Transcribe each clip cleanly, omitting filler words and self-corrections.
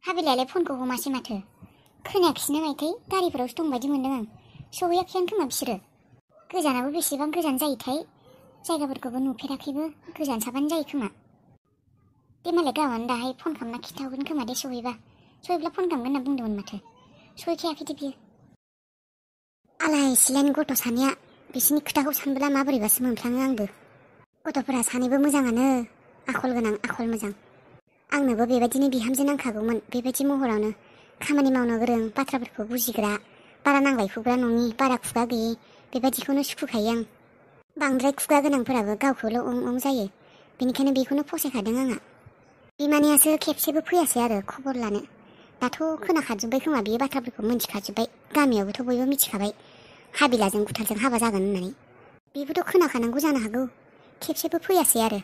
हाबिलायालाय फनखौ हमासै माथो खोनायाखिसैना मायथाय गारिफोरावसो दं बायदि मोनदों आं सहैयाखैयानो खोमा बिसोरो गोजानाबो बेसेबां गोजान जायोथाय जायगाफोरखौबो नुफेराखैबो गोजान साबानो जायो खोमा बे मालाय गावआनो दाहाय फन खालामना खिन्थाहरगोन खोमा दे सहैब्ला फन खालामगोन होनना बुंदोंमोन माथो सहैखायाखैदि बियो आलाय सिलायनि गथ' सानैया बिसोरनि खोथाखौ सानब्ला माबोरैबासो मोनफ्लाङो आंबो गथ'फोरा सानैबो मोजाङानो आखल गोनां आखल मोजां आंनोबो बेबायदिनो बिहामजो नांखागौमोन बेबायदि महरावनो खामानि मावनो गोरों बाथ्राफोरखौ बुजिग्रा बारा नांलाय खुग्रा नङि बारा खुगा गैयि बेबायदिखौनो सुखुखायो आं बांद्राय खुगा गोनांफोराबो गावखौल' उं जायो बेनिखायनो बेखौनो फसायखादों आंहा बिमानैयासो खेबसेबो फैयासै आरो खबर लानो दाथ' खोनाखाजोब्बाय खोमा बियो बाथ्राफोरखौ मिन्थिखाजोब्बाय गामियावबोथ' बयबो मिथिखाबाय हाबिलाजों गुथालजों हाबा जागोन होननानै बेबोथ' खोनाखानांगौ जानो हागौ खेबसेबो फैयासै आरो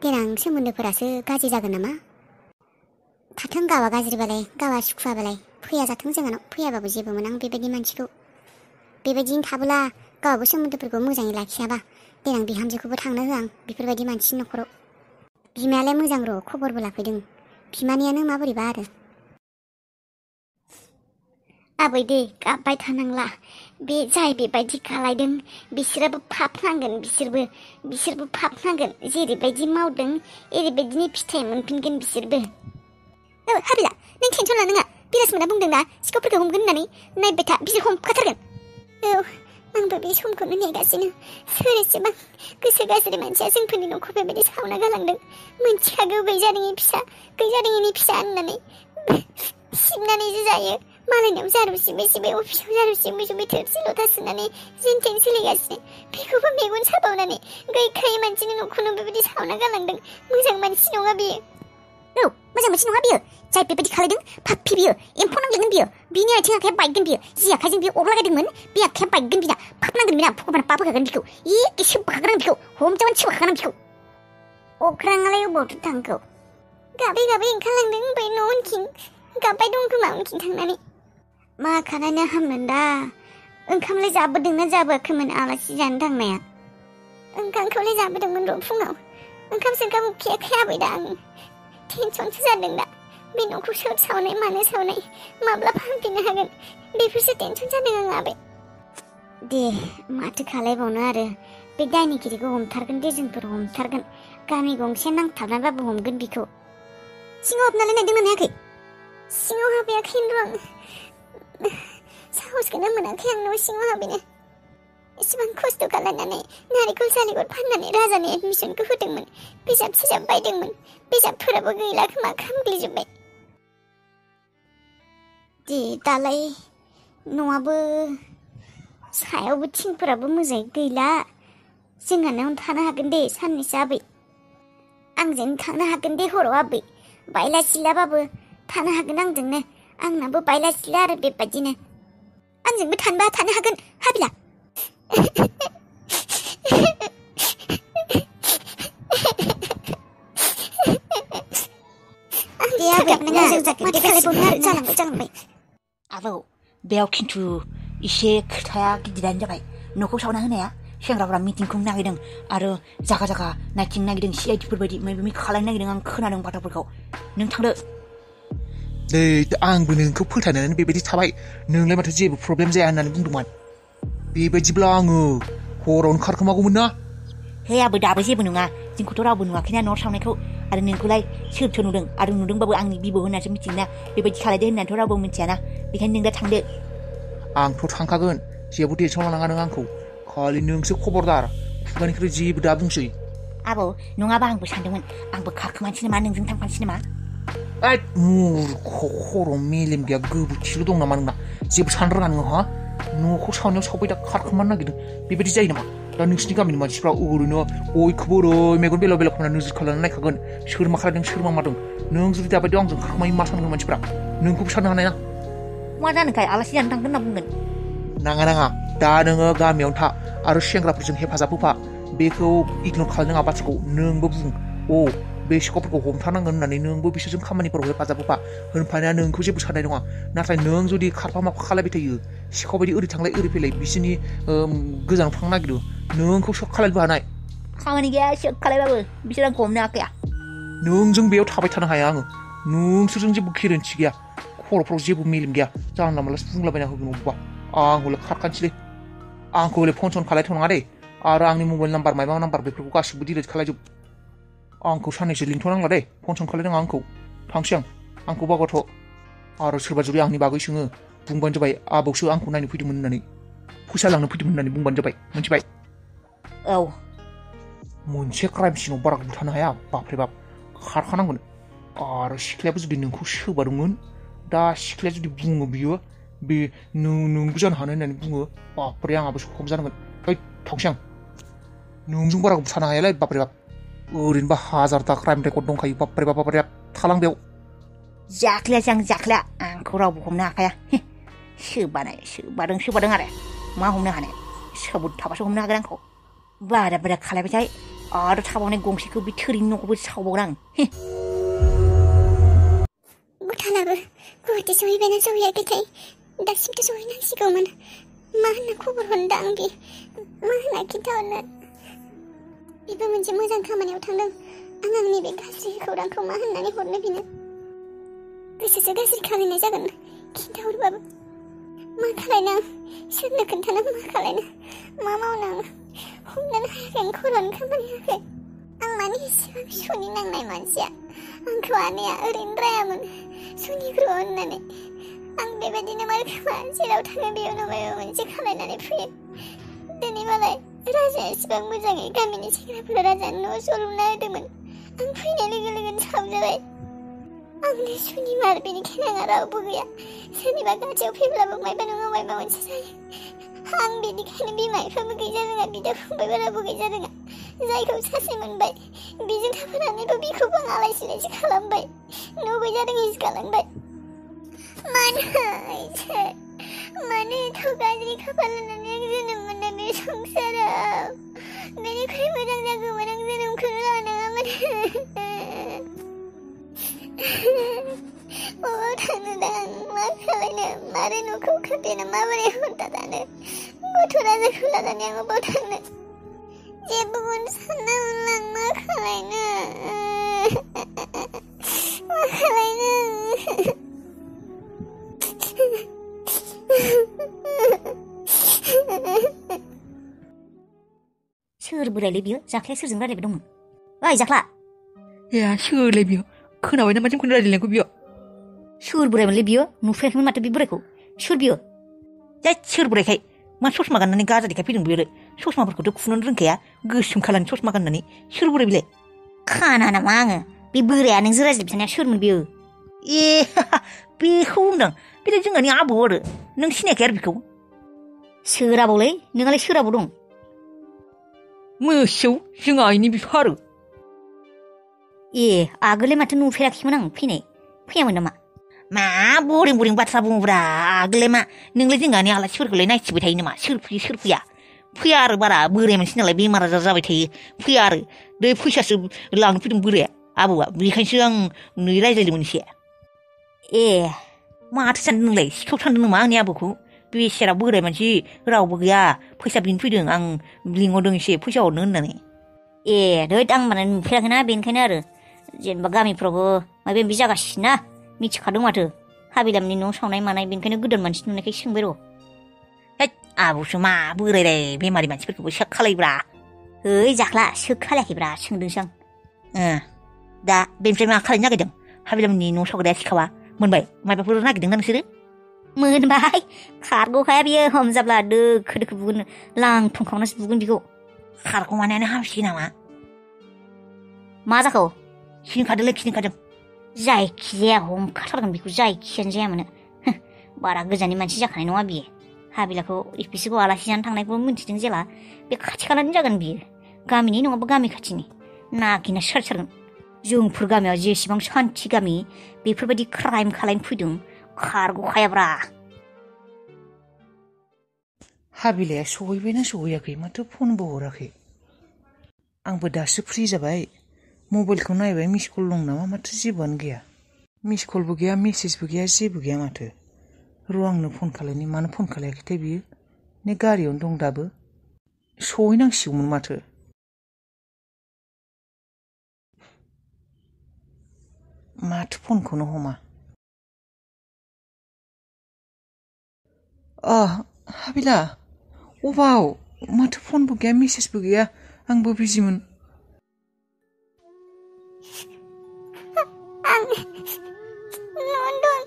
देनां सोमोन्दोफोरासो गाज्रि जागोन नामा थाथों गावा गाज्रिबालाय गावा सुखुवाबालाय फैया जाथों जोंहानाव फैयाबाबो जेबो मोना आं बेबायदि मानसिखौ बेबायदिनो थाबोला गावाबो सोमोन्दोफोरखौ मोजाङै लाखियाबा देनां बिहामजोखौबो थांनो होआं बेफोरबायदि मानसिनि न'खराव बिमायालाय मोजां र' खबरबो लाफैदों बिमानैयानो माबोरैबा आरो आबै दे गाबबाय थानांला बे जाय बेबायदि खालायदों बिसोरबो फाफ नांगोन बिसोरबो फाफ नांगोन जेरैबायदि मावदों एरैबायदिनि फिथाइ मोनफिनगोन बिसोरबो हाबिला नों टेनसन लानाङा बिराजमोना बुंदों ना सिखावफोरखौ हमगोन होननानै नायबाय था बिसोर हमखाथारगोन आंबो बे समखौनो नेगासिनो सोर एसेबां गोसो गाज्रि मानसिया जोंफोरनि न'खौ बेबायदि सावना गालांदों मोनथिखागौ गैजारिङि फिसा होननानै सिबनानैसो जायो मालायनाव जारु सिबै अफिसाव जारु सिबै थोरसि लथा सुनानै जेनथेन सोलिगासिनो बेखौबो मेगन साबावनानै गैखायै मानसिनि न'खौनो बेबायदि सावना गालांदों मोजां मानसि नङा बियो मोजां मानसि नङा बियो जाय बेबायदि खालायदों फाफ्फि बियो एम्फौ नांगोन बियो बिनि आथिं आखाया बायगोन बियो जि आखाइजों बियो अरलागायदोंमोन बे आखाया बायगोन बिना फाफ नांगोन बिना भगबाना पाप होखागोन बिखौ एखे सोबखागोन आं बिखौ हमजाबानो सोबखागोन आं बिखौ अख्राङालाय अबावथो थांखौ गाबै ओंखारलांदों बै न' उनथिं गाबबाय दं खोमा उनथिं थांनानै मा खालायनो हामगोन दा ओंखामलाय जाबोदोंना जाबोआखैमोन आलासि जानो थांनाया ओंखामखौलाय जाबोदोंमोन र' फुङाव ओंखाम सोंखाम उखैयाखै आबै दा आं टेनसनसो जादों दा बे न'खौ सोर सावनाय मानो सावनाय माब्ला फाहामफिननो हागोन बेफोरसो टेनसन जादों आं आबै दे माथो खालायबावनो आरो बे दायनिगिरिखौ हमथारगोन दे जोंफोर हमथारगोन गामि गंसे नांथाबनानैबाबो हमगोन बिखौ सिङाव हाबनानै नायदोंना नायाखै सिङाव हाबैयाखैनो र' आं साहसखौनो मोनाखै आं न' सिङाव हाबैनो एसेबां खस्थ' खालामनानै नारेंखल फाननानै राजानि एडमिसनखौ होदोंमोन बिजाब बायदोंमोन बिजाबफोराबो गैला खोमा खामग्लिजोब्बाय दे दालाय न'आबो सायावबो थिंफोराबो मोजाङै गैला जोंहानावनो थानो हागोन दे साननैसो आबै आंजों थानो हागोन दे हराव आबै बायला सिलाबाबो थानो हागोन आंजोंनो आंनाबो बायला सिला आरो बेबायदिनो आंजोंबो थानोबा थानो हागोन हाबिला जालांबाय आबौ बेयाव खिन्थु एसे खोथाया गिदिरानो जाबाय न'खौ सावना होनाया सेंग्राफोरा मिटिं खुंनो नागिरदों आरो जागा नायथिंनो नागिरदों सिआइडिफोर बायदि माबा खालायनो नागिरदों आं खोनादों बाथ्राफोरखौ नों थांदो दे आंबो नोंखौ फोथायनानै बेबायदि थाबाय नोंलाय माथो जेबो प्रब्लेम जाया होननानै बुंदोंमोन बेबायदिब्ला आङो हराव ओंखारखोमागौमोन ना हे आबो दाबो जेबो नङा जोंखौथ' रावबो नुवाखैना न' सावनायखौ आरो नोंखौलाय सोरथो नुदों आरो नुदोंबाबो आंनि बिबौ होननासो मिथियोना बेबायदि खालायदो होननानैथ' रावबो मिथियाना बेखायनो नों दा थांदो आंथ' थांखागोन जेबो टेनसन लानाङा नों आंखौ खालि नोंसो खबरदार खुगानिफ्राय जेबो दा बुंसै आबौ नङाबा आंबो सानदोंमोन आंबो खारखोमानोसै नामा नोंजों थांफानोसै नामा खर' मेलेम गैया गोबोरखिल' दं नामा नोंना जेबो साननो रोङा नोङो हा न'खौ सावनायाव सावबाय दा खारखोमानो नागिरदों बेबायदि जायो नामा दा नोंसिनि गामिनि मानसिफ्रा ओरैनो बयखौबो ओरै मेगन बेलाव खालामना नोजोर खालामनानै नायखागोन सोर मा खालायदों सोर मा मादों नों जुदि दाबायदियाव आंजों खारखोमायो मा सानगोन मानसिफ्रा नोंखौबो साननो हानाय ना मा जानोखाय आलासि जानो थांगोन होनना बुंगोन नाङा दा नोङो गामियावनो था आरो सेंग्राफोरजों हेफाजाब होफा बेखौ इगनर खालामनाङा बाथ्राखौ नोंबो बुं बे सिखावफोरखौ हमथानांगोन होननानै नोंबो बिसोरजों खामानिफोराव हेफाजाब होफा होनफानाया नोंखौ जेबो साननाय नङा नाथाय नों जुदि खारफा माफा खालायबाय थायो सिखाव बायदि ओरै थांलाय ओरै फैलाय बिसोरनि गोजानाव थांनो नागिरो नोंखौ सक खालायनोबो हानाय खामानि गैया सक खालायबाबो बिसोर आंखौ हमनो हाखाया नोंजों बेयाव थाबाय थानो हाया आङो नोंसोरजों जेबो गोरोन्थि गैया खर'फ्राव जेबो मेलेम गैया जानला मानलासो बुंलाबायना होगोन अबेबा आं हले खारखानोसैलै आंखौ हले फन सन खालायथ'नाङा दे आरो आंनि मबाइल नाम्बार माइबा नाम्बार बेफोरखौ गासिबो डिलिट खालायजोब आंखौ साननैसो लिंथ'नांला दे फन सन खालायनाङा आंखौ थांसै आंखौ बावगारथ' आरो सोरबा जुदि आंनि बागै सोङो बुंबानो जाबाय आबौसो आंखौ नायनो फैदोंमोन होननानै फैसा लांनो फैदोंमोन होननानै बुंबानो जाबाय मिथिबाय औ मोनसे क्राइम सिनाव बारा गोबाव थानो हाया बापरे बाप खारखानांगोन आरो सिख्लायाबो जुदि नोंखौ सोबादोंमोन दा सिख्लाया जुदि बुङो बियो बे नोंबो जानो हानाय होननानै बुङो बापरे आंहाबो सखम जानांगोन ओइ थांसै आं नोंजों बारा गोबाव थानो हायालै बापरे बाप ओरैनोबा हाजारथा क्राइम रेकर्ड दंखायो बापरे बाप बापरे थालां बेयाव जाख्लायासै आं जाख्लाया आंखौ रावबो हमनो हाखाया सोबादों आरो मा हमनो हानो सोबोद थाबासो हमनो हागोन आंखौ बारा बारा खालायबायथाय आरो थाबावनाय गंसेखौ बे थोरिनि न'खौबो सावबावगोन आं भुटानाबो गुवाहाटि सहैबायना सहैयाखैथाय दासिमथ' सहैनांसिगौमोन मा होनना खबर हरनो दा आं बे मा होनना खिन्थाहरनो बेबो मोनसे मोजां खामानियाव थांदों आं आंनि बे गाज्रि खौरांखौ मा होननानै हरनो बेनो गोसोसो गाज्रि खालायनाय जागोन खिन्थाहरबाबो मा खालायनो आं सोरनो खोन्थानो मा खालायनो मा मावनो आं हमनोनो हायाखै आं खर'नो खामानि होयाखै आं माने एसेबां सनि नांनाय मानसिया आंखौ आनैया ओरैनो रायामोन सनिग्रह होननानै आं बेबायदिनो मारखोमा जेराव थाङो बेयावनो माबा मोनसे खालायनानै फैयो दिनै मालाय राजाया एसेबां मोजाङै गामिनि सेंग्राफोरा राजानि न' ज' लुना होदोंमोन आं फैनाय लोगो लोगोनो सावजाबाय आंनो सुनिबार बेनिखायनो आंहा रावबो गैया सोरनिबा खाथियाव फैब्लाबो मायबा नङा मायबा मोनसे जायो आं बेनिखायनो बिमा बिफाबो गैजा रोङा बिदा फंबायफोराबो गैजा रोङा जायखौ सासे मोनबाय बेजों थाफानानैबो बिखौबो आं आलाय सिलायसो खालामबाय न' गैजा रोङैसो गालांबाय मानो एथ' गाज्रि खाफाल होननानै आं जोनोम मोननाय बे संसाराव बेनिख्रुइ मोजां जागौमोन आं जोनोमखौनो लानाङामोन बबाव थांनो दा आं मा खालायनो मारै न'खौ खोबदेनो माबोरै हरदा दानो गथ' राजाखौ लानानै आं बबाव थांनो जेबोखौनो सानना मोनला आं मा खालायनो मा खालायनो सोर बोरायलै बियो जाख्लाया सोरजों रायलायबाय दंमोन ओइ जाख्ला ए सोरलाय बियो खोनाबाय नामा जोंखौ रायलायनायखौ बियो सोर बोरायमोनलै बियो नुफेराखैमोन माथो बे बोरायखौ सोर बियो जाय सोर बोरायखाय मा ससमा गाननानै गाजा देखाय फैदों बियो ससमाफोरखौथ' खुनोनो रोंखाया गोसोम खालारनि ससमा गाननानै सोर बोराय बिलाय खाना नामा आङो बे बोराया नोंजों रायज्लायबाय थानाया सोरमोन बियो ए बेखौ बुंदों बेलाय जोंहानि आबौ आरो नों सिनायाखै आरो बेखौ सोर आबौलै नोंहालाय सोर आबौ दं मोसौ जोंहा आइनि बिफा आरो ए आगोललाय माथो नुफेराखैमोन आं फैयामोन नामा मा बरिं बाथ्रा बुङोब्रा आगोललाय मा नोंलाय जोंहानि आलासिफोरखौलाय नायथिबाय थायो नामा सोर फैया फैया आरो बारा बोराय मानसि नालाय बेमार आजार जाबाय थायो फैया आरो दै फैसासो लांनो फैदों बोराया आबौआ बेखायनोसो आं नै रायज्लायदोंमोन एसे ए माथो सानदों नोंलाय सिखाव सानदों नामा आंनि आबौखौ बेसेरा बोराय मानसि रावबो गैया फैसा बिनो फैदों आं लिंहरदों एसे फैसा हरनो होननानै ए दैद आं माने नुफेराखैना बेनिखायनो आरो जेनेबा गामिफ्रावबो माबा माबि जागासिनो ना मिथिखादों माथो हाबिलामनि न' सावनाय मानाय बेनिखायनो गोदान मानसि नुनायखाय सोंबाय र' हैद आबौसो मा बोरायलाय बेमारि मानसिफोरखौबो सोख खालायब्रा ओइ जाख्ला सोख खालायाखैब्रा सोंदोंसो आं दा बेनिफ्राय मा खालायनो नागिरदों हाबिलामनि न' सावग्राया सिखावा मोनबाय माबाफोर नागिरदों ना नोंसोरो मोनबाय खारग'खाया बियो हमजाब्ला दोखो बुगोन लांथं खावनासो बुगोन बिखौ खारग'मानायानो हामसिगोन नामा मा जाखो खिनखादों जायखिजाया हमखाथारगोन बेखौ जायखियानो जाया मोनो बारा गोजाननि मानसि जाखानाय नङा बियो हाबिलाखौ बिसोरखौ आलासि जानो थांनायखौ मिन्थिदों जेला बे खाथि खालानि जागोन बियो गामिनि नङाबा गामि खाथिनि नागिरना सारगोन जोंफोर गामियाव जेसेबां सान्थि गामि बेफोरबायदि क्राइम खालायनो फैदों खारग'खायाब्रा हाबिलाया सहैबायना सहैयाखै माथो फनबो हराखै आंबो दासो फ्रि जाबाय मबाइलखौ नायबाय मिस कल दं नामा माथो जेबोआनो गैया मिस कलबो गैया मेसेजबो गैया जेबो गैया माथो र' आंनो फन खालायनि मानो फन खालायाखैथाय बियो ने गारियावनो दं दाबो सहैनांसिगौमोन माथो माथो फनखौनो हमा हाबिला अबाव माथो फनबो गैया मेसेजबो गैया आंबो बिजिमोन आं न'आवनो दं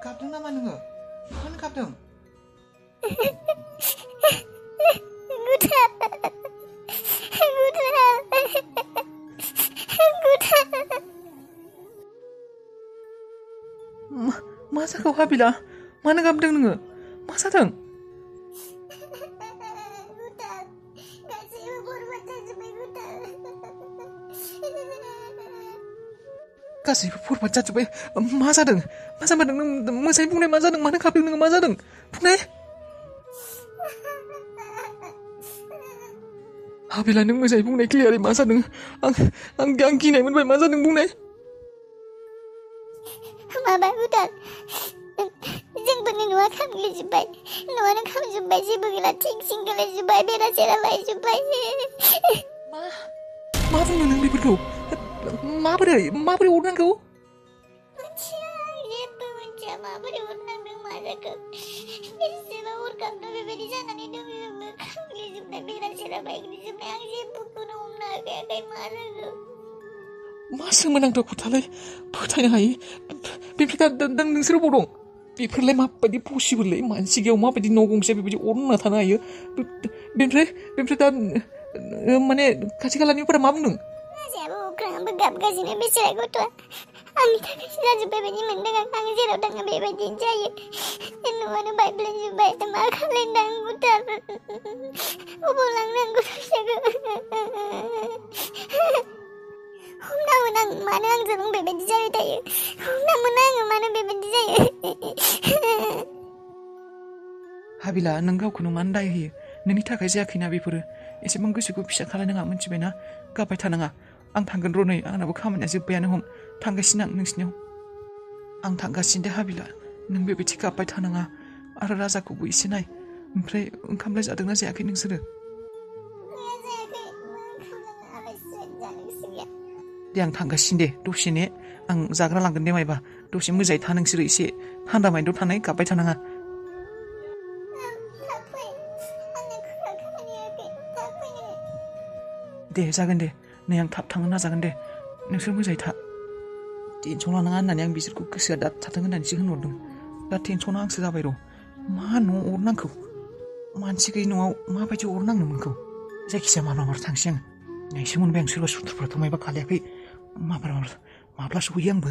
गाबदों नामा नोङो मानो गाबदों मा जाखो हाबिला मानो गाबदों नोङो मा जादों गासैबो बरबाद जाजोब्बाय मा जादों मा जादों नों मोजाङै बुंनाय मा जादों मानो गाबदों नोङो मा जादों बुंनाय हाबिला नों मोजाङै बुंनाय क्लियारै मा जादों आं गिनाय मोनबाय मा जादों बुंनाय माबा उदार जोंफोरनि न'आ खामग्लिजोब्बाय न'आनो खामजोब्बाय जेबो गैला थिं सिं गोलैजोब्बाय बेरा सेरा बायजोब्बाय मा बुंदों नों बेफोरखौ माबोरै अरनांगौ जेबो मिथिया माबोरै अरनांदों मा जाखो बेसेबा हरखाबनो बेबायदि जानानै दं जोंबो खामग्लिजोबनाय बेरा सेरा बायग्लिजोबनाय आं जेबोखौनो हमनो हाखायाखै मा जाखो मा सोमोनांथाव खोथालै फोथायनो हायो बेनिफ्राय दा नोंसोर बबाव दं बेफोरलाय माबायदि पसिबोललै मानसि गैयाव माबायदि न' गंसे बेबायदि अरना थानो हायो बेनिफ्राय दा माने खाथि खालानिफोरा मा बुंदों राजायाबो अख्राङाबो गाबगासिनो बेसेरा गथ'आ आंनि थाखायसो जाजोब्बाय बायदि मोनदों आं जेराव थाङो बेबायदिनो जायो न'आनो बायब्लेजोब्बाय मा खालायनो आं गुथार अबाव लांनांगौ फैसाखौ हमना मोना आं मानो आंजों बेबायदि जाबाय थायो हमना मोना आङो मानो बेबायदि जायो हाबिला नों गावखौनो मानो दाय होयो नोंनि थाखाय जायाखैना बेफोरो एसेबां गोसोखौ फिसा खालायनाङा मिथिबायना गाबबाय थानाङा आं थांगोन र' नै आंनाबो खामानिया जोब्बायानो हम थांगासिनो आं नोंसिनियाव आं थांगासिनो दे हाबिला नों बेबायदि गाबबाय थानाङा आरो राजाखौबो एसे नाय ओमफ्राय ओंखामलाय जादोंना जायाखै नोंसोरो दे आं थांगासिनो दे दसे ने आं जाग्रा लांगोन दे मायबा दसे मोजाङै था नोंसोरो एसे थान्दा माइन्दआव थानाय गाबबाय थानाङा दे जागोन दे नै आं थाब थांनो नाजागोन दे नोंसोर मोजाङै था टेनसन लानाङा होननानै आं बिसोरखौ गोसोआ दा थाथों होननानैसो होनहरदों दा टेनसना आंसो जाबाय र' मा न' अरनांगौ मानसि गैयि न'आव माबायदि अरनांनो मोनखौ जायखिजाया माब्लाबा थांसै आं एसे मोनबाय आं सोरबा सुथुरफ्राथ' मायबा खालायाखै माब्ला सौहैयो आंबो